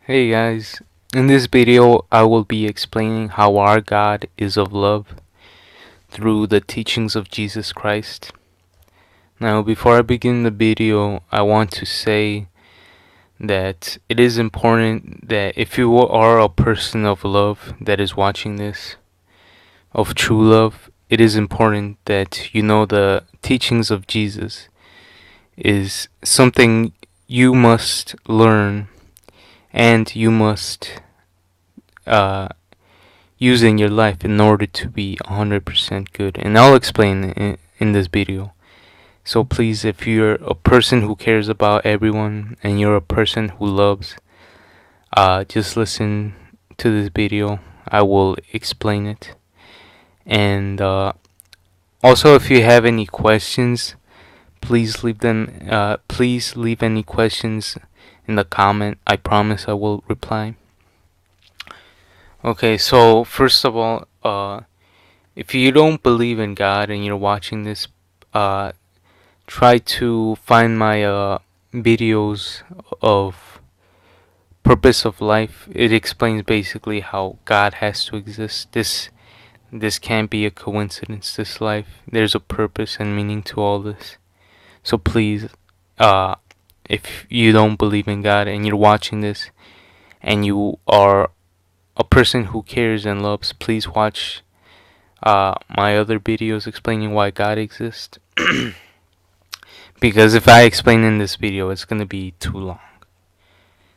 Hey guys, in this video I will be explaining how our God is of love through the teachings of Jesus Christ. Now before I begin the video, I want to say that it is important that if you are a person of love that is watching this, of true love, it is important that you know the teachings of Jesus is something you must learn and you must uh, use in your life in order to be 100% good. And I'll explain in this video. So please, if you're a person who cares about everyone and you're a person who loves, just listen to this video. I will explain it. And also, if you have any questions, please leave them. Please leave any questions in the comment. I promise I will reply. Okay, so first of all, if you don't believe in God and you're watching this, uh, try to find my videos of purpose of life. It explains basically how God has to exist. This can't be a coincidence. This life, there's a purpose and meaning to all this. So please, uh, if you don't believe in God and you're watching this and you are a person who cares and loves, please watch my other videos explaining why God exists. Because if I explain in this video, it's gonna be too long.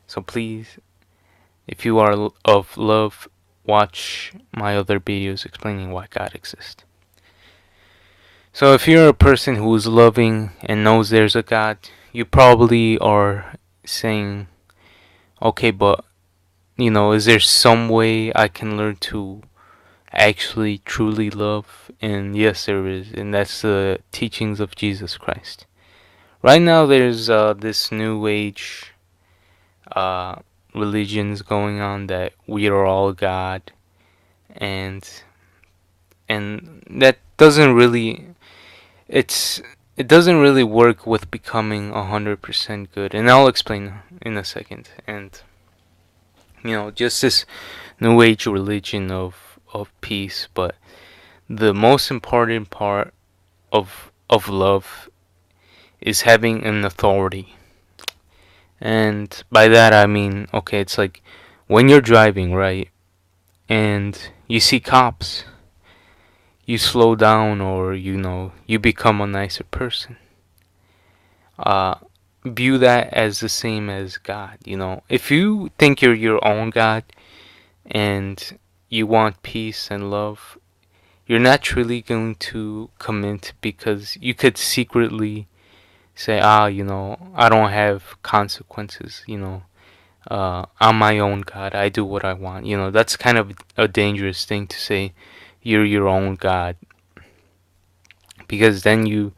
So please, if you are of love, watch my other videos explaining why God exists. So if you're a person who is loving and knows there's a God, you probably are saying, okay, but is there some way I can learn to actually truly love? And yes, there is, and that's the teachings of Jesus Christ. Right now, there's this new age uh, religions going on that we are all God, and that doesn't really it doesn't really work with becoming 100% good, and I'll explain in a second. And just this new age religion of peace, but the most important part of love is having an authority. And by that I mean, okay, it's like when you're driving, right? And you see cops, you slow down, or you become a nicer person. Uh View that as the same as God. If you think you're your own God and you want peace and love, you're not truly going to commit, because you could secretly say, I don't have consequences, I'm my own God, I do what I want. That's kind of a dangerous thing to say, you're your own God, because then you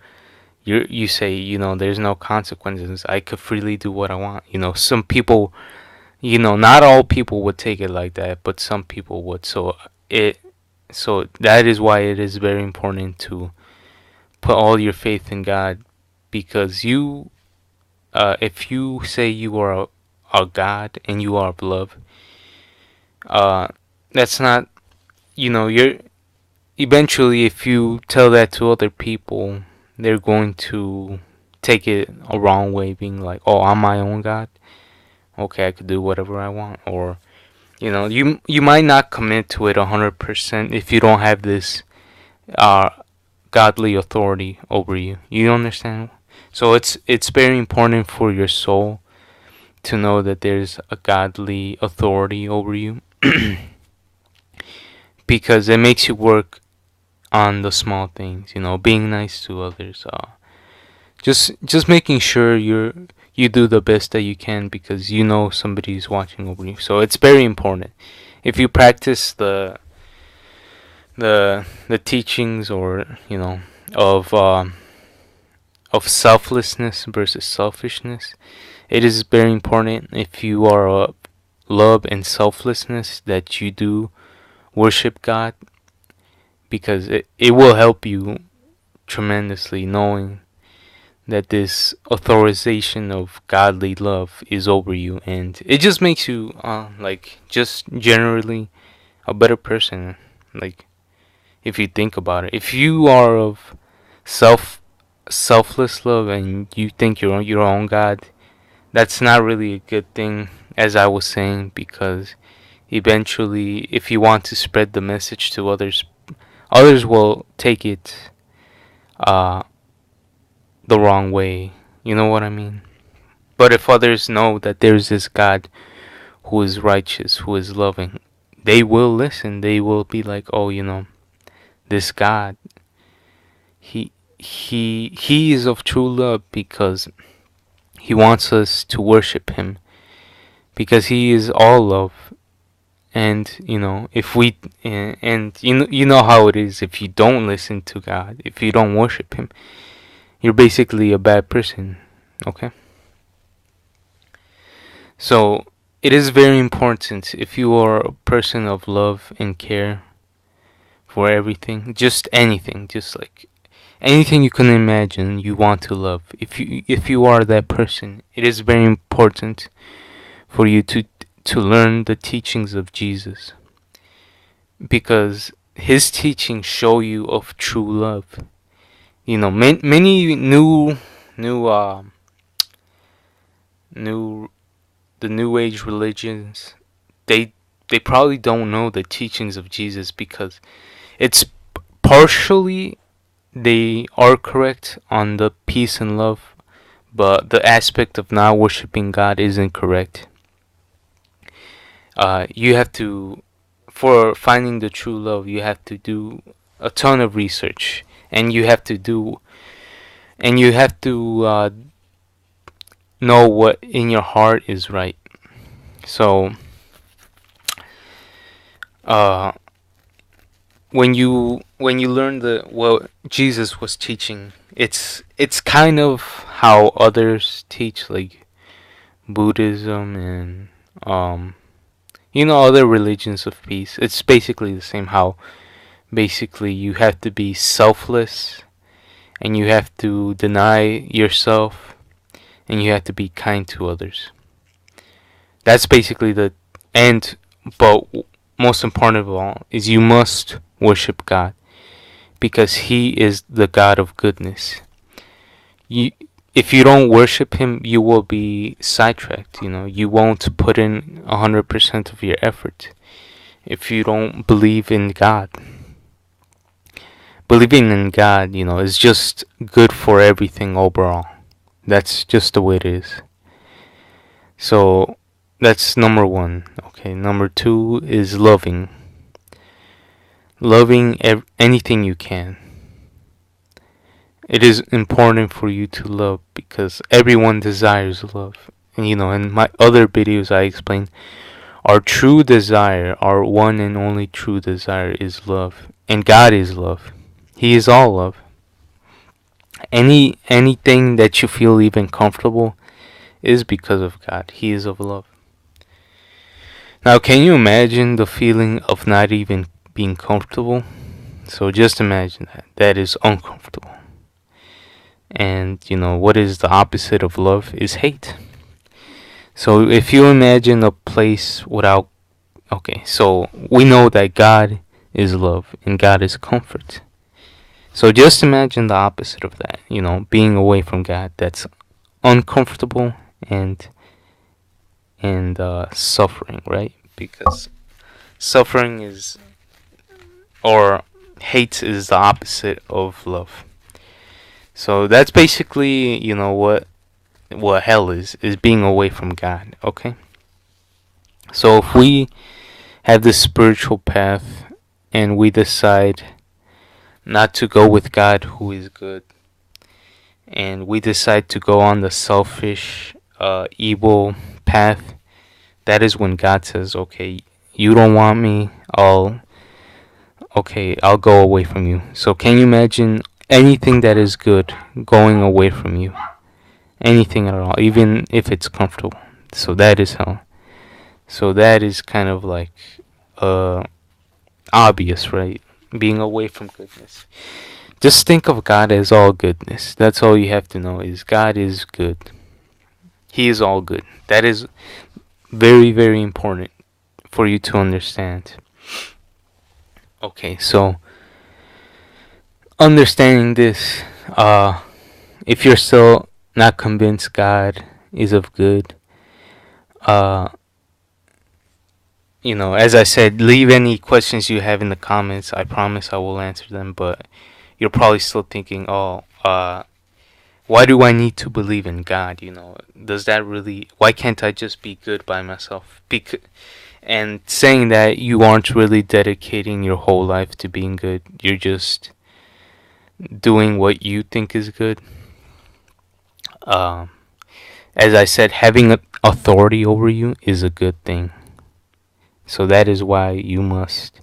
say, there's no consequences, I could freely do what I want. Some people, not all people would take it like that, but some people would. So that is why it is very important to put all your faith in God, because if you say you are a God and you are of love, uh, that's not, you're eventually, if you tell that to other people, they're going to take it a wrong way, being like, oh, I'm my own God. Okay, I could do whatever I want. Or, you might not commit to it 100% if you don't have this uh, godly authority over you. You understand? So it's very important for your soul to know that there's a godly authority over you, because it makes you work on the small things, being nice to others, just making sure you do the best that you can, because somebody's watching over you. So it's very important. If you practice the teachings, or of selflessness versus selfishness, it is very important, if you are love and selflessness, that you do worship God, because it will help you tremendously, knowing that this authorization of godly love is over you, and it just makes you like just generally a better person. Like, if you think about it, if you are of selfless love and you think you're your own god, that's not really a good thing, as I was saying, because eventually, if you want to spread the message to others, others will take it uh, the wrong way. You know what I mean? But if others know that there's this God who is righteous, who is loving, they will listen. They will be like, oh, this God, he is of true love because he wants us to worship him, because he is all love. And if we and you know how it is, if you don't listen to God, if you don't worship him, you're basically a bad person. Okay? So it is very important, if you are a person of love and care for everything, just anything, just like anything you can imagine you want to love. If you are that person, it is very important for you to learn the teachings of Jesus, because his teachings show you of true love. Many new the new age religions, they probably don't know the teachings of Jesus, because it's partially they are correct on the peace and love, but the aspect of not worshiping God isn't correct. You have to, for finding the true love, you have to do a ton of research, and you have to know what in your heart is right. So, uh, when you learn what Jesus was teaching, it's kind of how others teach, like Buddhism and other religions of peace. It's basically the same. How basically you have to be selfless, and you have to deny yourself, and you have to be kind to others. That's basically the end. But most important of all is you must worship God, because he is the God of goodness. If you don't worship him, you will be sidetracked. You won't put in 100% of your effort if you don't believe in God. Believing in God, is just good for everything overall. That's just the way it is. So that's number one. Okay, number two is loving. Loving anything you can. It is important for you to love, because everyone desires love. And in my other videos I explained, our true desire, our one and only true desire is love. And God is love. He is all love. Anything that you feel even comfortable is because of God. He is of love. Now, can you imagine the feeling of not even being comfortable? So just imagine that. That is uncomfortable. And what is the opposite of love is hate. So if you imagine a place without, okay, so we know that God is love and God is comfort. So just imagine the opposite of that, being away from God. That's uncomfortable and suffering, right? Because suffering is, or hate is, the opposite of love. So that's basically, what hell is being away from God, okay? So if we have this spiritual path and we decide not to go with God, who is good, and we decide to go on the selfish, evil path, that is when God says, okay, you don't want me, I'll go away from you. So can you imagine anything that is good going away from you? Anything at all, even if it's comfortable. So that is hell. So that is kind of like obvious, right? Being away from goodness. Just think of God as all goodness. That's all you have to know, is God is good. He is all good. That is very, very important for you to understand. Okay, so understanding this, if you're still not convinced God is of good, uh, as I said, leave any questions you have in the comments. I promise I will answer them, but you're probably still thinking, oh, why do I need to believe in God? Does that really, why can't I just be good by myself? And saying that, you aren't really dedicating your whole life to being good. You're just doing what you think is good. Um, as I said, having authority over you is a good thing. So that is why you must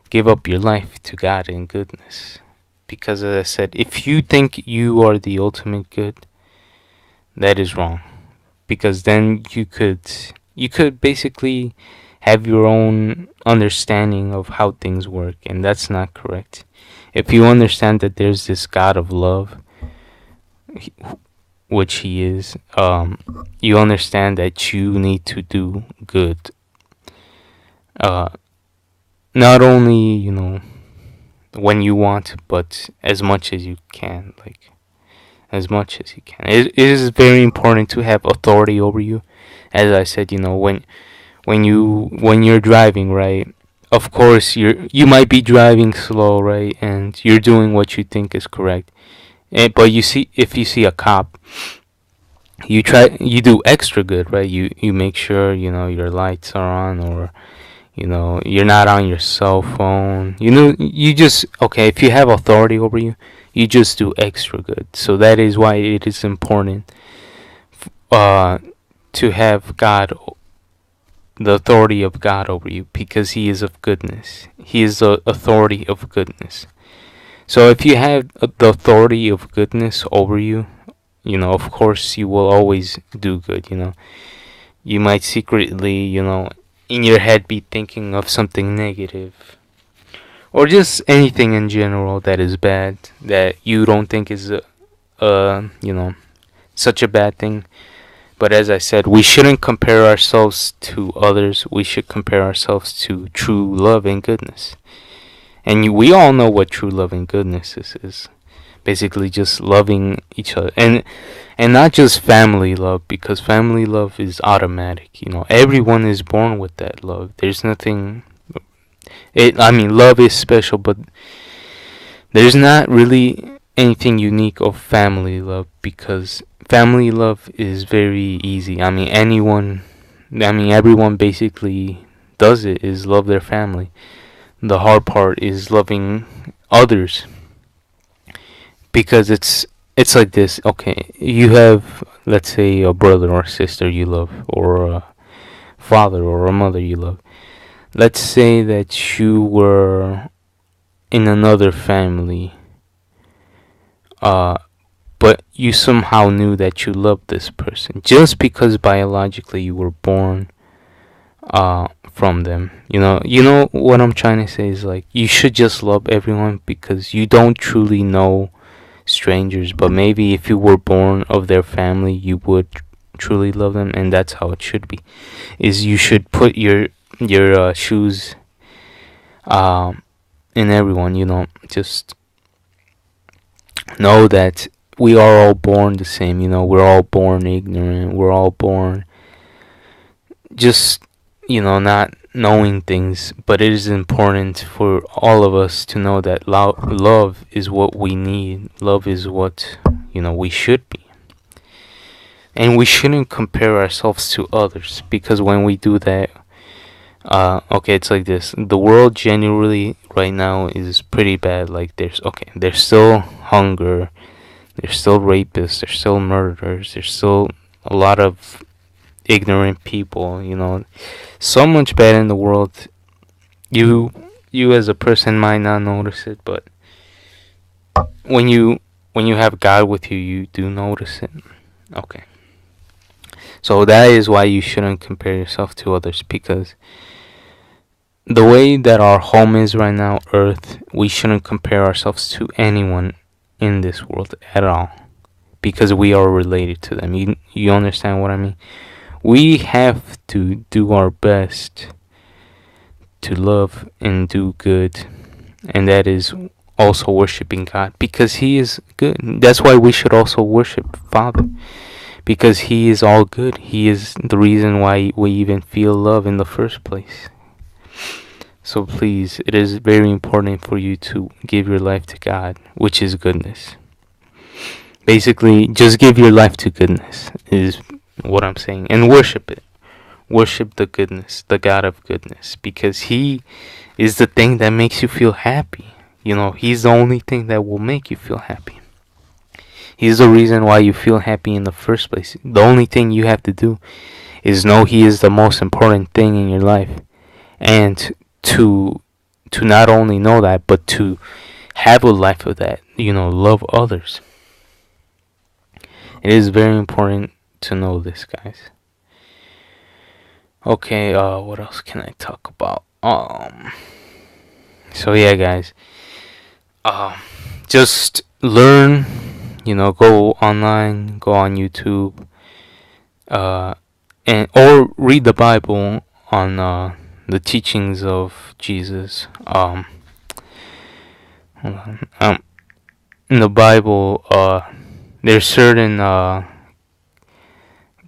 give up your life to God in goodness. Because as I said, if you think you are the ultimate good, that is wrong. Because then you could basically have your own understanding of how things work, and that's not correct. If you understand that there's this God of love, which He is, you understand that you need to do good. Not only when you want, but as much as you can, like as much as you can. It is very important to have authority over you. As I said, when you're driving, right? Of course, you might be driving slow, right? And you're doing what you think is correct. But if you see a cop, you do extra good, right? You make sure your lights are on, or you're not on your cell phone. You just, okay, if you have authority over you, you just do extra good. So that is why it is important to have God, the authority of God over you, because He is of goodness. He is the authority of goodness. So if you have the authority of goodness over you, of course you will always do good. You might secretly, in your head be thinking of something negative, or just anything in general that is bad, that you don't think is such a bad thing. But as I said, we shouldn't compare ourselves to others. We should compare ourselves to true love and goodness. And we all know what true love and goodness is. Basically just loving each other. And not just family love, because family love is automatic. Everyone is born with that love. There's nothing... love is special, but there's not really anything unique of family love, because family love is very easy. Everyone basically does it, is love their family. The hard part is loving others, because it's like this. Okay, you have, let's say, a brother or sister you love, or a father or a mother you love. Let's say that you were in another family, but you somehow knew that you loved this person just because biologically you were born from them. You know what I'm trying to say is, like, you should just love everyone, because you don't truly know strangers, but maybe if you were born of their family, you would truly love them. And that's how it should be, is you should put your shoes in everyone. Just know that we are all born the same. We're all born ignorant. We're all born just not knowing things. But it is important for all of us to know that love is what we need. Love is what we should be. And we shouldn't compare ourselves to others, because when we do that, okay, it's like this. The world generally right now is pretty bad. Like, there's still hunger, there's still rapists, there's still murderers, there's still a lot of ignorant people. So much bad in the world. You as a person might not notice it, but when you have God with you, you do notice it. Okay. So that is why you shouldn't compare yourself to others, because the way that our home is right now, Earth, we shouldn't compare ourselves to anyone in this world at all, because we are related to them. You understand what I mean? We have to do our best to love and do good, and that is also worshiping God, because He is good. That's why we should also worship Father, because He is all good. He is the reason why we even feel love in the first place. So please, it is very important for you to give your life to God, which is goodness. Basically, just give your life to goodness is what I'm saying, and worship it. Worship the goodness, the God of goodness, because He is the thing that makes you feel happy. He's the only thing that will make you feel happy. He's the reason why you feel happy in the first place. The only thing you have to do is know He is the most important thing in your life, and to not only know that, but to have a life of that. Love others. It is very important to know this, guys. Okay, what else can I talk about? So yeah, guys. Just learn. Go online, go on YouTube, or read the Bible on the teachings of Jesus. In the Bible, there's certain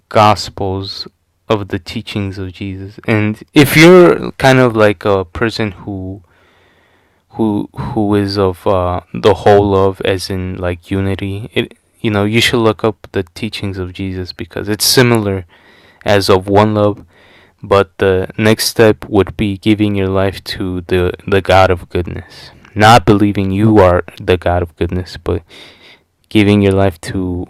gospels of the teachings of Jesus, and if you're kind of like a person who is of the whole love, as in like unity, you should look up the teachings of Jesus, because it's similar as of one love, but the next step would be giving your life to the God of goodness. Not believing you are the God of goodness, but giving your life to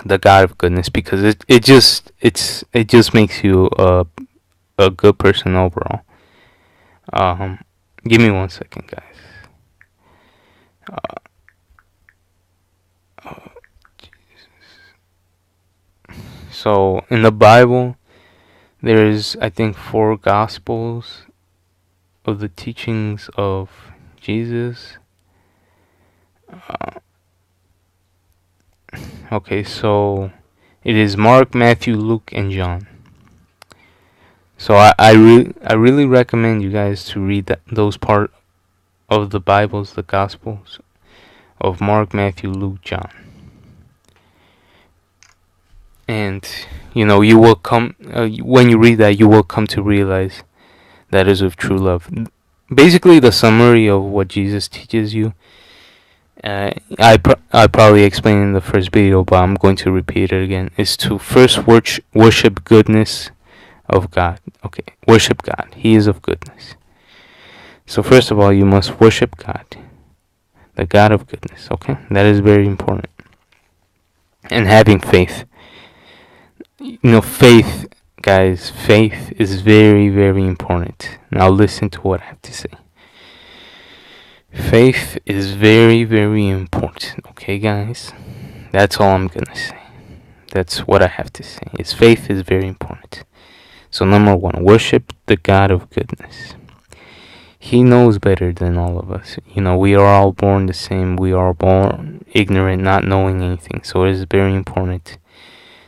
the God of goodness, because it just makes you a good person overall. Give me 1 second, guys. So in the Bible, there's, I think, 4 gospels of the teachings of Jesus. Okay, so it is Mark, Matthew, Luke, and John. So I really recommend you guys to read those part of the Bibles, the Gospels of Mark, Matthew, Luke, John. And you will come when you read that, you will come to realize that is of true love. Basically, the summary of what Jesus teaches you, I probably explained in the first video, but I'm going to repeat it again, is to first worship goodness of God. Okay, worship God. He is of goodness. So first of all, you must worship God, the God of goodness. Okay, that is very important. And having faith. Faith, guys, faith is very, very important. Now listen to what I have to say. Faith is very, very important. Okay, guys? That's all I'm gonna say. That's what I have to say. Faith is very important. So number 1, worship the God of goodness. He knows better than all of us. We are all born the same. We are born ignorant, not knowing anything. So it is very important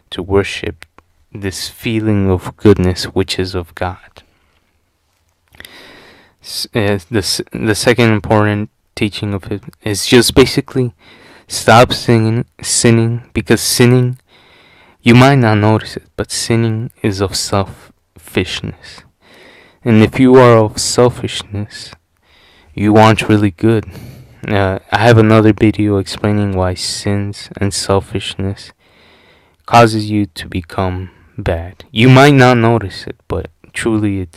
to worship this feeling of goodness, which is of God. The second important teaching of it is just basically stop sinning, because sinning, you might not notice it, but sinning is of selfishness. And if you are of selfishness, you aren't really good. I have another video explaining why sins and selfishness causes you to become bad. You might not notice it, but truly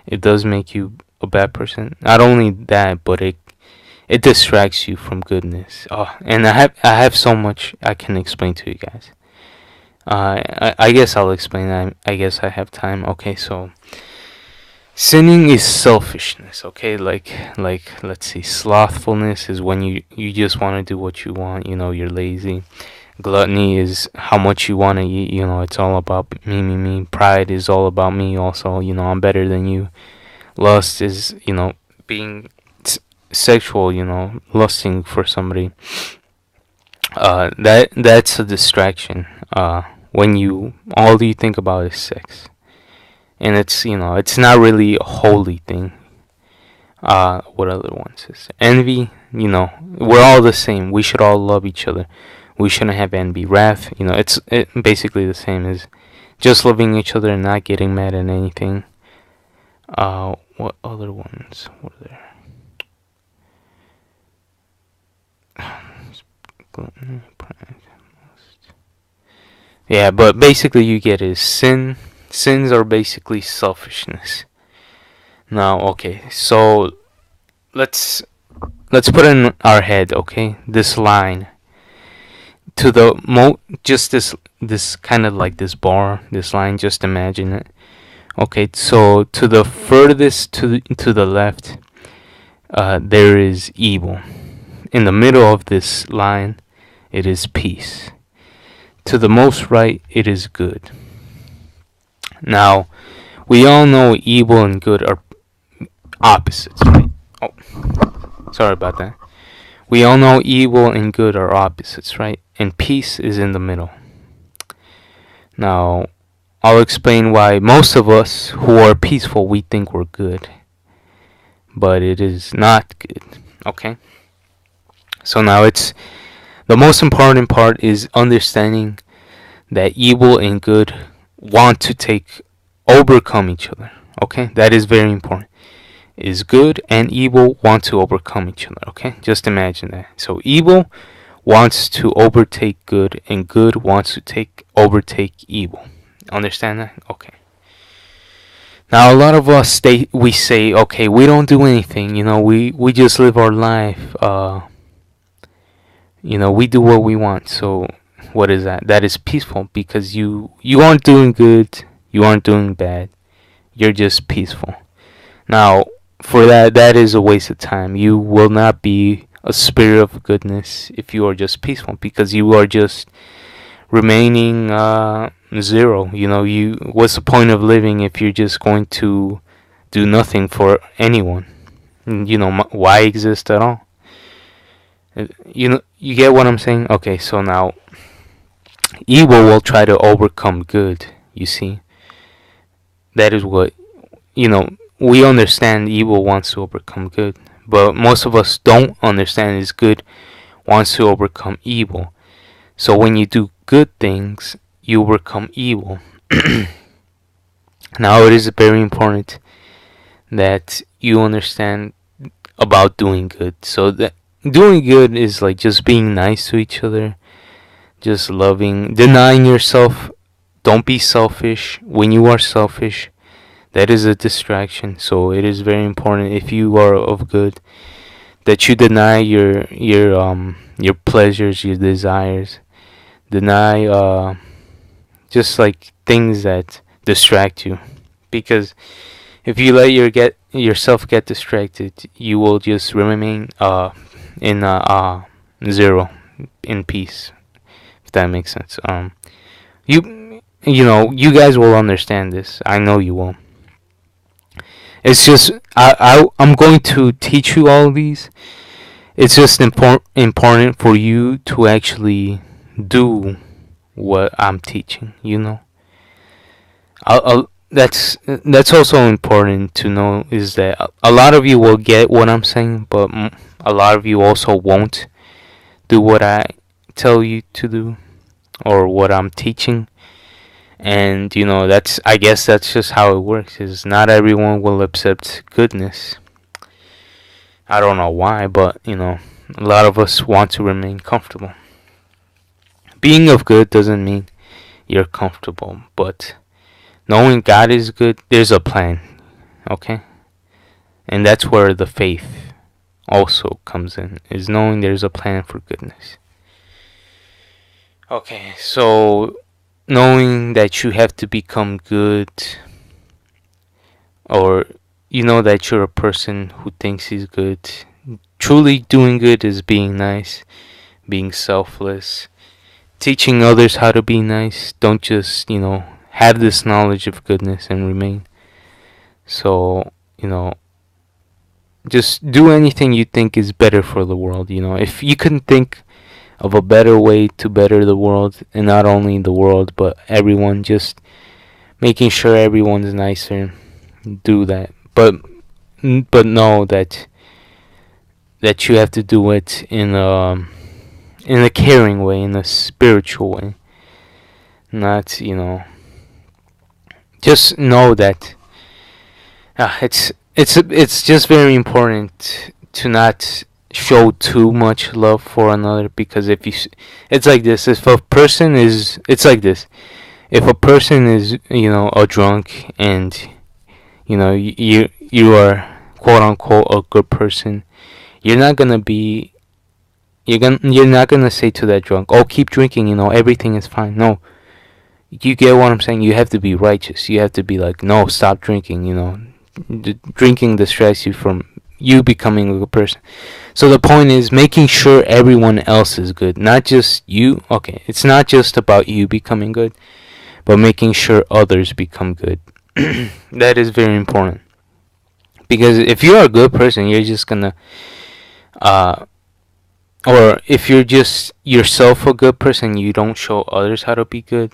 it does make you a bad person. Not only that, but it distracts you from goodness. And I have so much I can explain to you guys. I guess I'll explain. I guess I have time. Okay, so sinning is selfishness. Okay, like let's see, slothfulness is when you just want to do what you want. You're lazy. Gluttony is how much you want to eat. It's all about me, me, me. Pride is all about me. Also, I'm better than you. Lust is, being sexual. Lusting for somebody. That's a distraction. When you all you think about is sex, and it's not really a holy thing. What other ones is envy? We're all the same. We should all love each other. We shouldn't have envy. Wrath, it's basically the same as just loving each other and not getting mad at anything. What other ones were there? Yeah, but basically you get is sin. Sins are basically selfishness. Now, okay, so let's put in our head, okay, this line to the just this kind of like this bar, this line. Just imagine it. Okay, so to the furthest to the left, there is evil. In the middle of this line, it is peace. To the most right, it is good. Now, we all know evil and good are opposites, right? Oh, sorry about that. We all know evil and good are opposites, right? And peace is in the middle. Now, I'll explain why most of us who are peaceful, we think we're good. But it is not good, okay? So now the most important part is understanding that evil and good want to overcome each other, okay? That is very important. Is good and evil want to overcome each other, okay? Just imagine that. So evil wants to overtake good and good wants to overtake evil. Understand that? Okay. Now a lot of us we say, okay, we don't do anything, we just live our life. We do what we want. So what is that? That is peaceful because you aren't doing good, you aren't doing bad. You're just peaceful. Now, for that is a waste of time. You will not be a spirit of goodness if you are just peaceful, because you are just remaining zero. What's the point of living if you're just going to do nothing for anyone? Why exist at all? You get what I'm saying? Okay, so now evil will try to overcome good. You see, that is what we understand. Evil wants to overcome good, but most of us don't understand is good wants to overcome evil. So when you do good things, you overcome evil. Now it is very important that you understand about doing good. So that doing good is like just being nice to each other, just loving, denying yourself. Don't be selfish. When you are selfish, that is a distraction. So it is very important, if you are of good, that you deny your pleasures, your desires. Deny just like things that distract you, because if you let yourself get distracted, you will just remain in zero, in peace. If that makes sense. You guys will understand this. I know you will. It's just I'm going to teach you all of these. It's just important for you to actually do what I'm teaching. That's also important to know, is that a lot of you will get what I'm saying, but a lot of you also won't do what I tell you to do or what I'm teaching. And I guess that's just how it works, is not everyone will accept goodness. I don't know why, but a lot of us want to remain comfortable. Being of good doesn't mean you're comfortable, but knowing God is good, there's a plan, okay? And that's where the faith also comes in, is knowing there's a plan for goodness. Okay, so knowing that you have to become good, or that you're a person who thinks he's good. Truly doing good is being nice, being selfless, teaching others how to be nice. Don't just, have this knowledge of goodness and remain. So, just do anything you think is better for the world. If you can think of a better way to better the world, and not only the world but everyone, just making sure everyone's nicer, do that. But know that you have to do it in a caring way, in a spiritual way. Not, just know that it's just very important to not show too much love for another, because it's like this. If a person is, it's like this. If a person is, a drunk, and you are quote unquote a good person, you're not gonna be you're not gonna say to that drunk, "Oh, keep drinking, everything is fine." No, you get what I'm saying. You have to be righteous. You have to be like, "No, stop drinking." Drinking distracts you from you becoming a good person. So the point is making sure everyone else is good, not just you. Okay, it's not just about you becoming good, but making sure others become good. That is very important. Because if you're a good person, you're just gonna, or if you're just yourself a good person, you don't show others how to be good.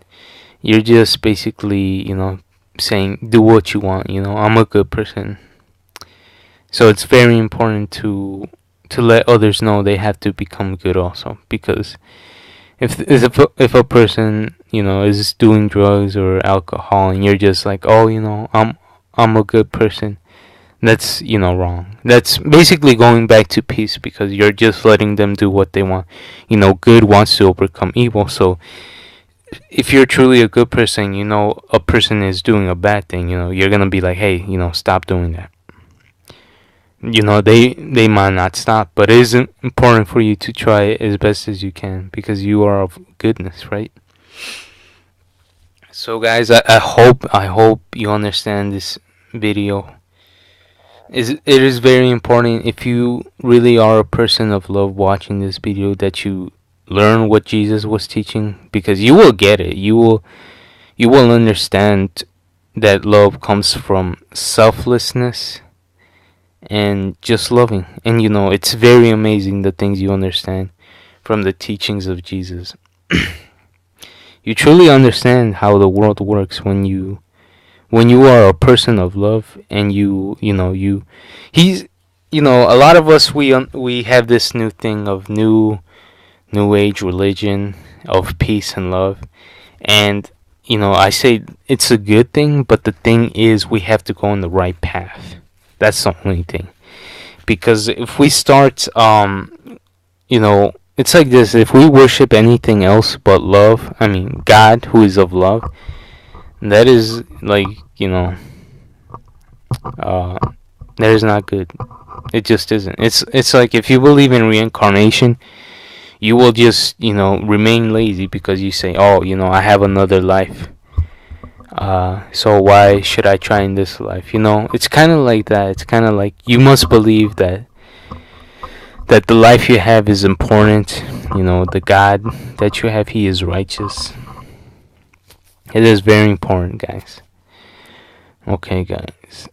You're just basically, saying, do what you want. I'm a good person. So it's very important to let others know they have to become good also. Because if a person, is doing drugs or alcohol, and you're just like, oh, I'm a good person, that's, wrong. That's basically going back to peace, because you're just letting them do what they want. Good wants to overcome evil. So if you're truly a good person, a person is doing a bad thing, you're gonna be like, hey, stop doing that. They might not stop, but it is important for you to try as best as you can, because you are of goodness, right? So guys, I hope you understand this video. It is very important, if you really are a person of love watching this video, that you learn what Jesus was teaching, because you will get it. You will understand that love comes from selflessness and just loving. And it's very amazing the things you understand from the teachings of Jesus. You truly understand how the world works when you are a person of love, and a lot of us, we have this new thing of new age religion of peace and love. And I say it's a good thing, but the thing is, we have to go on the right path. That's the only thing. Because if we start it's like this. If we worship anything else but love, I mean God, who is of love, that is like, that is not good. It just isn't. It's like, if you believe in reincarnation, you will just, remain lazy, because you say, oh, I have another life. So why should I try in this life? It's kind of like that. It's kind of like you must believe that the life you have is important. The God that you have, He is righteous. It is very important, guys. Okay, guys.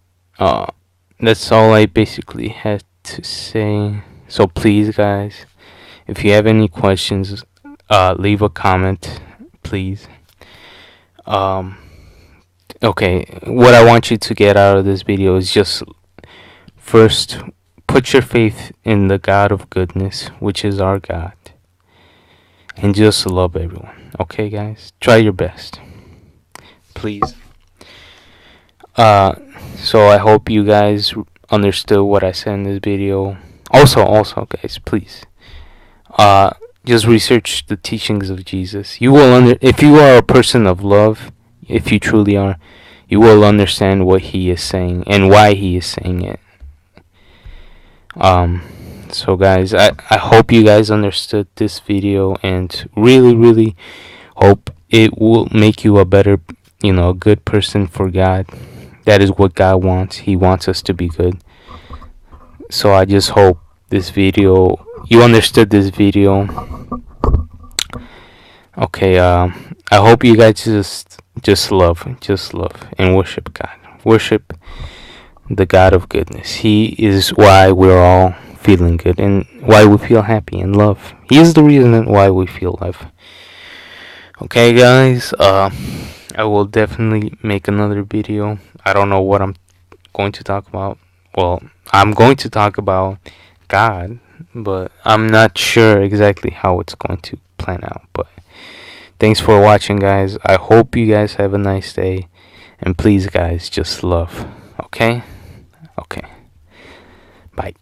That's all I basically had to say. So please, guys, if you have any questions, leave a comment, please. Okay, what I want you to get out of this video is just, first, put your faith in the God of goodness, which is our God, and just love everyone. Okay, guys? Try your best. Please. So I hope you guys understood what I said in this video. Also, guys, please, just research the teachings of Jesus. You will if you are a person of love, if you truly are, you will understand what He is saying and why He is saying it. So guys, I hope you guys understood this video, and really hope it will make you a better, a good person for God. That is what God wants. He wants us to be good. So I just hope you understood this video. Okay, I hope you guys just love, and worship God. Worship the God of goodness. He is why we're all feeling good and why we feel happy and love. He is the reason why we feel love. Okay, guys. I will definitely make another video. I don't know what I'm going to talk about. Well, I'm going to talk about God, but I'm not sure exactly how it's going to plan out. But thanks for watching, guys. I hope you guys have a nice day. And please, guys, just love. Okay? Okay. Bye.